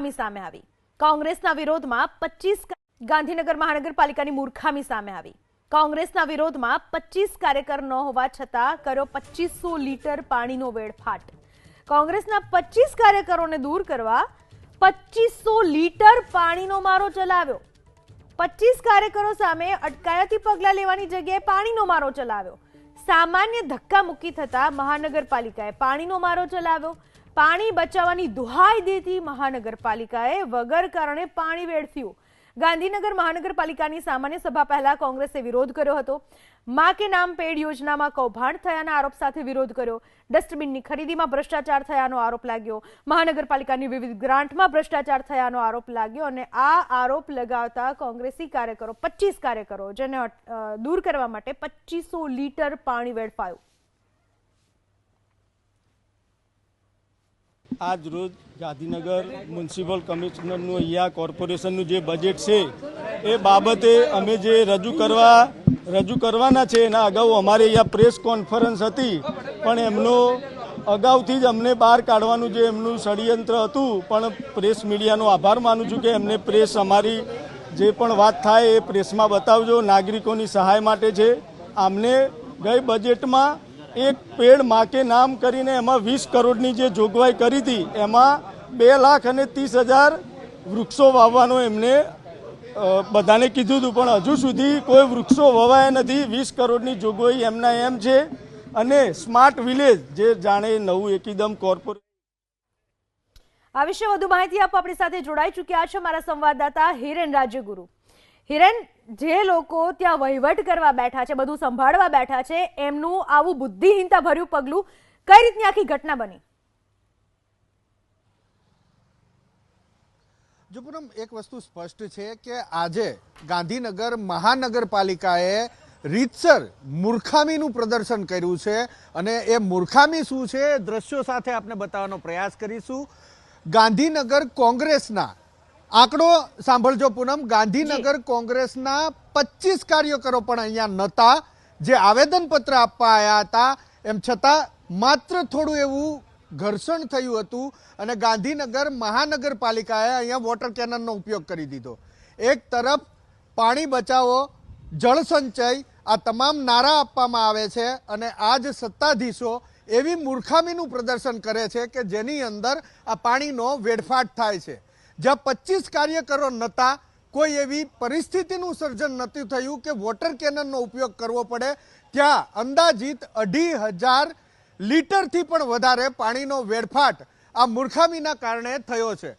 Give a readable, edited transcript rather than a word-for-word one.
સામે આવી કોંગ્રેસના વિરોધમાં 25 ગાંધીનગર મહાનગરપાલિકાની મૂર્ખામી સામે આવી કોંગ્રેસના વિરોધમાં 25 કાર્યકર ન હોવા છતાં કર્યો 2500 લીટર પાણીનો વેડફાટ કોંગ્રેસના 25 કાર્યકરોને દૂર કરવા 2500 લીટર પાણીનો મારો ચલાવ્યો 25 કાર્યકરો સામે અટકાયતી પગલાં લેવાની જગ્યાએ પાણીનો મારો ચલાવ્યો સામાન્ય ધક્કા મુક્કી થતા મહાનગરપાલિકાએ પાણીનો મારો ચલાવ્યો પાણી બચાવવાની દુહાઈ દેતી મહાનગરપાલિકાએ વગર કારણે પાણી વેડફ્યું ગાંધીનગર મહાનગરપાલિકાની સામાન્ય સભા પહેલા કોંગ્રેસે વિરોધ કર્યો હતો માં કે નામ પેડ યોજનામાં કૌભાંડ થયાના આરોપ સાથે વિરોધ કર્યો ડસ્ટબિનની ખરીદીમાં ભ્રષ્ટાચાર થયાનો આરોપ લાગ્યો મહાનગરપાલિકાની વિવિધ ગ્રાન્ટમાં ભ્રષ્ટાચાર થયાનો આરોપ લાગ્યો અને આ આરોપ લગાવતા કોંગ્રેસી કાર્યકરો 25 કાર્યકરો જેને દૂર કરવા માટે 2500 લીટર પાણી વેડફાયું આજ રોજ ગાંધીનગર મ્યુનિસિપલ કમિશનરનું અહીંયા કોર્પોરેશનનું જે બજેટ છે એ બાબતે અમે જે રજૂ કરવાના છે એના અગાઉ અમારે અહીંયા પ્રેસ કોન્ફરન્સ હતી પણ એમનો અગાઉથી જ અમને બહાર કાઢવાનું જે એમનું ષડયંત્ર હતું પણ પ્રેસ મીડિયાનો આભાર માનું છું કે એમને પ્રેસ અમારી જે પણ વાત થાય એ પ્રેસમાં બતાવજો નાગરિકોની સહાય માટે છે આમને ગઈ બજેટમાં એક પેડ માં કે નામ કરીને એમાં 20 કરોડની જે જોગવાઈ કરી હતી એમાં 2,30,000 વૃક્ષો વાવવાનો એમને બધાને કીધું હતું પણ હજુ સુધી કોઈ વૃક્ષો વવાયા નથી 20 કરોડની જોગવાઈ એમના એમ છે અને સ્માર્ટ વિલેજ જે જાણે નવું એકદમ કોર્પોરેટ આ વિશે વધુ માહિતી આપવા આપણી સાથે જોડાઈ ચૂક્યા છે મારા સંવાદદાતા હિરેન રાજ્યગુરુ હિરેન જે લોકો ત્યાં વહીવટ કરવા બેઠા છે બધું સંભાળવા બેઠા છે એમનું આવું બુદ્ધિહીનતા ભર્યું પગલું કઈ રીતની આખી ઘટના બની જો પૂનમ એક વસ્તુ સ્પષ્ટ છે કે આજે ગાંધીનગર મહાનગરપાલિકાએ રીતસર મૂર્ખામીનું પ્રદર્શન કર્યું છે અને એ મૂર્ખામી શું છે દ્રશ્યો સાથે આપણે બતાવવાનો પ્રયાસ કરીશું ગાંધીનગર કોંગ્રેસના આંકડો સાંભળજો પૂનમ ગાંધીનગર કોંગ્રેસના 25 કાર્યકરો પણ અહીંયા નહોતા જે આવેદનપત્ર આપવા આવ્યા હતા એમ છતાં માત્ર થોડું એવું ઘર્ષણ થયું હતું અને ગાંધીનગર મહાનગરપાલિકાએ અહીંયા વોટર કેનનનો ઉપયોગ કરી દીધો એક તરફ પાણી બચાવો જળ સંચય આ તમામ નારા આપવામાં આવે છે અને આજ સત્તાધીશો એવી મૂર્ખામીનું પ્રદર્શન કરે છે કે જેની અંદર આ પાણીનો વેડફાટ થાય છે જ્યાં 25 કાર્યકરો નહોતા કોઈ એવી પરિસ્થિતિનું સર્જન નથી થયું કે વોટર કેનનનો ઉપયોગ કરવો પડે ત્યાં અંદાજિત 2,500 લીટરથી પણ વધારે પાણીનો વેડફાટ આ મૂર્ખામીના કારણે થયો છે